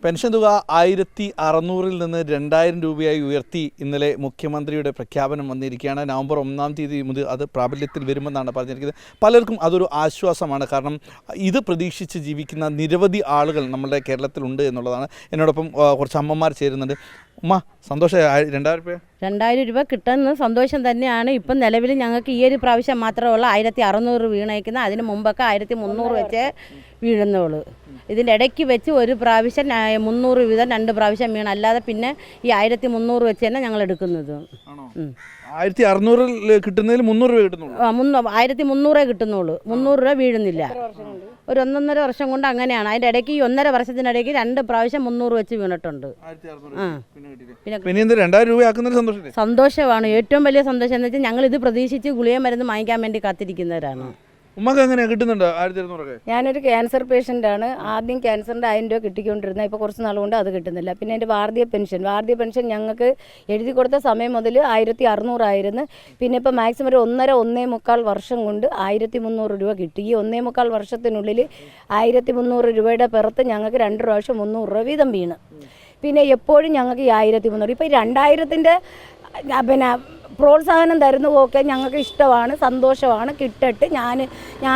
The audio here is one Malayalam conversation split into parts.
പെൻഷൻ തുക 1600 നിന്ന് 2000 രൂപയായി ഉയർത്തി ഇന്നലെ മുഖ്യമന്ത്രിയുടെ പ്രഖ്യാപനം വന്നിരിക്കുകയാണ്. നവംബർ 1-ാം തീയതി മുതൽ അത് പ്രാബല്യത്തിൽ വരുമെന്നാണ് പറഞ്ഞിരിക്കുന്നത്. പലർക്കും അതൊരു ആശ്വാസമാണ്. കാരണം ഇത് പ്രതീക്ഷിച്ച് ജീവിക്കുന്ന നിരവധി ആളുകൾ നമ്മുടെ കേരളത്തിലുണ്ട് എന്നുള്ളതാണ്. എന്നോടൊപ്പം കുറച്ച് അമ്മമാർ ചേരുന്നുണ്ട്. ഉമ്മ, സന്തോഷമായി 2000 രൂപ കിട്ടുന്നത് സന്തോഷം തന്നെയാണ്. ഇപ്പം നിലവിൽ ഞങ്ങൾക്ക് ഈ ഒരു പ്രാവശ്യം മാത്രമുള്ള 1600 വീണേക്കുന്നത്. അതിന് മുമ്പൊക്കെ 1300 വെച്ചേ വീഴുന്നുള്ളൂ. ഇതിൻ്റെ ഇടയ്ക്ക് വെച്ച് ഒരു പ്രാവശ്യം 300 വീതം 2 പ്രാവശ്യം വീണ്, അല്ലാതെ പിന്നെ ഈ 1300 വെച്ച് തന്നെ ഞങ്ങൾ എടുക്കുന്നത്. 1600 കിട്ടുന്നതിൽ 300 രൂപ കിട്ടുന്നുള്ളൂ. 1300 കിട്ടുന്നുള്ളൂ, 300 രൂപ വീഴുന്നില്ല. ഒരു 1.5 വർഷം കൊണ്ട് അങ്ങനെയാണ്. അതിൻ്റെ ഇടയ്ക്ക് ഈ 1.5 വർഷത്തിനിടയ്ക്ക് 2 പ്രാവശ്യം 300 വെച്ച് വീണിട്ടുണ്ട്. സന്തോഷമാണ്. ഏറ്റവും വലിയ സന്തോഷം എന്ന് വെച്ചാൽ ഞങ്ങൾ ഇത് പ്രതീക്ഷിച്ച് ഗുളിക മരുന്ന് വാങ്ങിക്കാൻ വേണ്ടി കാത്തിരിക്കുന്നവരാണ്. ഉമ്മക്ക് എങ്ങനെയാണ് കിട്ടുന്നുണ്ട് 1600? ഞാനൊരു ക്യാൻസർ പേഷ്യൻ്റാണ്. ആദ്യം ക്യാൻസറിൻ്റെ 1000 രൂപ കിട്ടിക്കൊണ്ടിരുന്നത്. ഇപ്പോൾ കുറച്ച് നാളുകൊണ്ട് അത് കിട്ടുന്നില്ല. പിന്നെ എൻ്റെ വാർദ്ധക്യ പെൻഷൻ ഞങ്ങൾക്ക് എഴുതി കൊടുത്ത സമയം മുതൽ 1600 ആയിരുന്നു. പിന്നെ ഇപ്പോൾ മാക്സിമം ഒരു 1.5 വർഷം കൊണ്ട് 1300 രൂപ കിട്ടി. ഈ 1.25 വർഷത്തിനുള്ളിൽ 1300 രൂപയുടെ പുറത്ത് ഞങ്ങൾക്ക് 2 പ്രാവശ്യം 300 രൂപ വീതം വീണ്. പിന്നെ എപ്പോഴും ഞങ്ങൾക്ക് ഈ 1300, ഇപ്പോൾ ഈ 2000-ൻ്റെ പിന്നെ പ്രോത്സാഹനം തരുന്നതൊക്കെ ഞങ്ങൾക്ക് ഇഷ്ടമാണ്, സന്തോഷമാണ്. കിട്ടട്ട്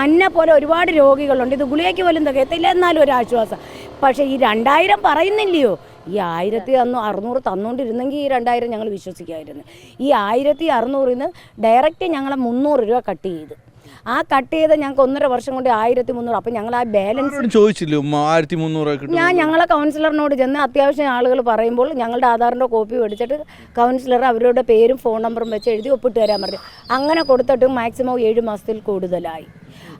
എന്നെ പോലെ ഒരുപാട് രോഗികളുണ്ട്. ഇത് ഗുളികയ്ക്ക് പോലും തികയത്തില്ല, എന്നാലും ഒരു ആശ്വാസം. പക്ഷേ ഈ 2000 പറയുന്നില്ലയോ, ഈ 1600 തന്നുകൊണ്ടിരുന്നെങ്കിൽ ഈ 2000 ഞങ്ങൾ വിശ്വസിക്കുമായിരുന്നു. ഈ 1600-ൽ നിന്ന് ഡയറക്റ്റ് ഞങ്ങളെ 300 രൂപ കട്ട് ചെയ്ത്. ആ കട്ട് ചെയ്ത് ഞങ്ങൾക്ക് 1.5 വർഷം കൊണ്ട് 1300. അപ്പം ഞങ്ങൾ ആ ബാലൻസ് ചോദിച്ചില്ല. 1300 ഞാൻ ഞങ്ങളെ കൗൺസിലറിനോട് ചെന്ന് അത്യാവശ്യം ആളുകൾ പറയുമ്പോൾ ഞങ്ങളുടെ ആധാറിൻ്റെ കോപ്പി മേടിച്ചിട്ട് കൗൺസിലർ അവരുടെ പേരും ഫോൺ നമ്പറും വെച്ച് എഴുതി ഒപ്പിട്ട് തരാൻ പറഞ്ഞു. അങ്ങനെ കൊടുത്തിട്ട് മാക്സിമം 7 മാസത്തിൽ കൂടുതലായി.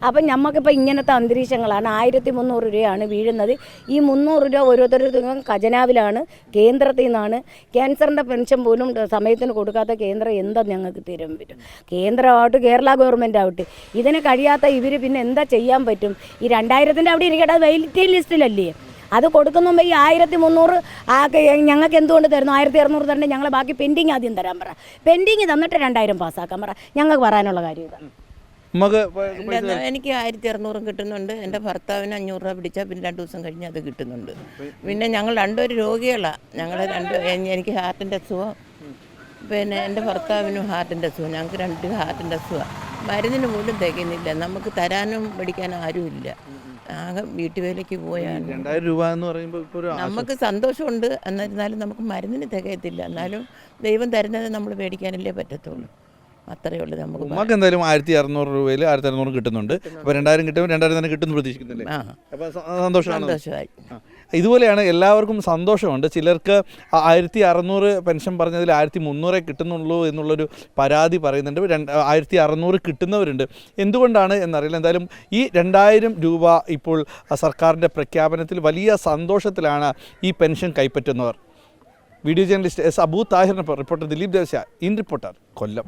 അപ്പം നമുക്കിപ്പോൾ ഇങ്ങനത്തെ അന്തരീക്ഷങ്ങളാണ്. 1300 രൂപയാണ് വീഴുന്നത്. ഈ 300 രൂപ ഓരോരുത്തരും ഖജനാവിലാണ്, കേന്ദ്രത്തിൽ നിന്നാണ്. ക്യാൻസറിൻ്റെ പെൻഷൻ പോലും സമയത്തിന് കൊടുക്കാത്ത കേന്ദ്രം എന്താ ഞങ്ങൾക്ക് തരാൻ പറ്റും? കേന്ദ്രമാവട്ടെ, കേരള ഗവൺമെൻറ് ആവട്ടെ, ഇതിന് കഴിയാത്ത ഇവർ പിന്നെ എന്താ ചെയ്യാൻ പറ്റും? ഈ 2000-ൻ്റെ അവിടെ ഇരിക്കട്ടെ, വെയിറ്റിംഗ് ലിസ്റ്റിലല്ലേ അത് കൊടുക്കുമ്പോൾ. ഈ 1300 ഞങ്ങൾക്ക് എന്തുകൊണ്ട് തരുന്നു? 1600 തന്നെ ഞങ്ങൾ ബാക്കി പെൻഡിങ് ആദ്യം തരാൻ പറ. പെൻഡിങ് തന്നിട്ട് 2000 പാസ്സാക്കാൻ പറ. ഞങ്ങൾക്ക് പറയാനുള്ള കാര്യം ഇതാണ്. എനിക്ക് 1600 കിട്ടുന്നുണ്ട്. എൻ്റെ ഭർത്താവിന് 500 രൂപ പിടിച്ചാൽ പിന്നെ 2 ദിവസം കഴിഞ്ഞ് അത് കിട്ടുന്നുണ്ട്. പിന്നെ ഞങ്ങൾ രണ്ടുപേരും രോഗികളാണ്. എനിക്ക് ഹാർട്ടിൻ്റെ അസുഖം, പിന്നെ എൻ്റെ ഭർത്താവിനും ഹാർട്ടിൻ്റെ അസുഖം. ഞങ്ങൾക്ക് 2 ഹാർട്ടിൻ്റെ അസുഖമാണ്. മരുന്നിന് പോലും തികയുന്നില്ല. നമുക്ക് തരാനും പഠിക്കാനും ആരുമില്ല. ആകെ വീട്ടുവേലയ്ക്ക് പോയാൽ 2000 രൂപ എന്ന് പറയുമ്പോൾ നമുക്ക് സന്തോഷമുണ്ട്. എന്നിരുന്നാലും നമുക്ക് മരുന്നിന് തികയത്തില്ല. എന്നാലും ദൈവം തരുന്നത് നമ്മൾ പേടിക്കാനല്ലേ പറ്റത്തുള്ളൂ. അത്രയേ ഉള്ളൂ. നമുക്ക് എന്തായാലും 1600 രൂപയിൽ 1600 കിട്ടുന്നുണ്ട്. അപ്പോൾ 2000 കിട്ടുമ്പോൾ 2000 തന്നെ കിട്ടുമെന്ന് പ്രതീക്ഷിക്കുന്നില്ലേ? അപ്പോൾ സന്തോഷമായി. ഇതുപോലെയാണ്, എല്ലാവർക്കും സന്തോഷമുണ്ട്. ചിലർക്ക് 1600 പെൻഷൻ പറഞ്ഞതിൽ 1300 കിട്ടുന്നുള്ളൂ എന്നുള്ളൊരു പരാതി പറയുന്നുണ്ട്. 1600 കിട്ടുന്നവരുണ്ട്. എന്തുകൊണ്ടാണ് എന്നറിയില്ല. എന്തായാലും ഈ 2000 രൂപ ഇപ്പോൾ സർക്കാരിൻ്റെ പ്രഖ്യാപനത്തിൽ വലിയ സന്തോഷത്തിലാണ് ഈ പെൻഷൻ കൈപ്പറ്റുന്നവർ. വീഡിയോ ജേർണലിസ്റ്റ് എസ് അബൂ താഹിറിനൊപ്പം reporter Dileep Devasya, in reporter, Kollam.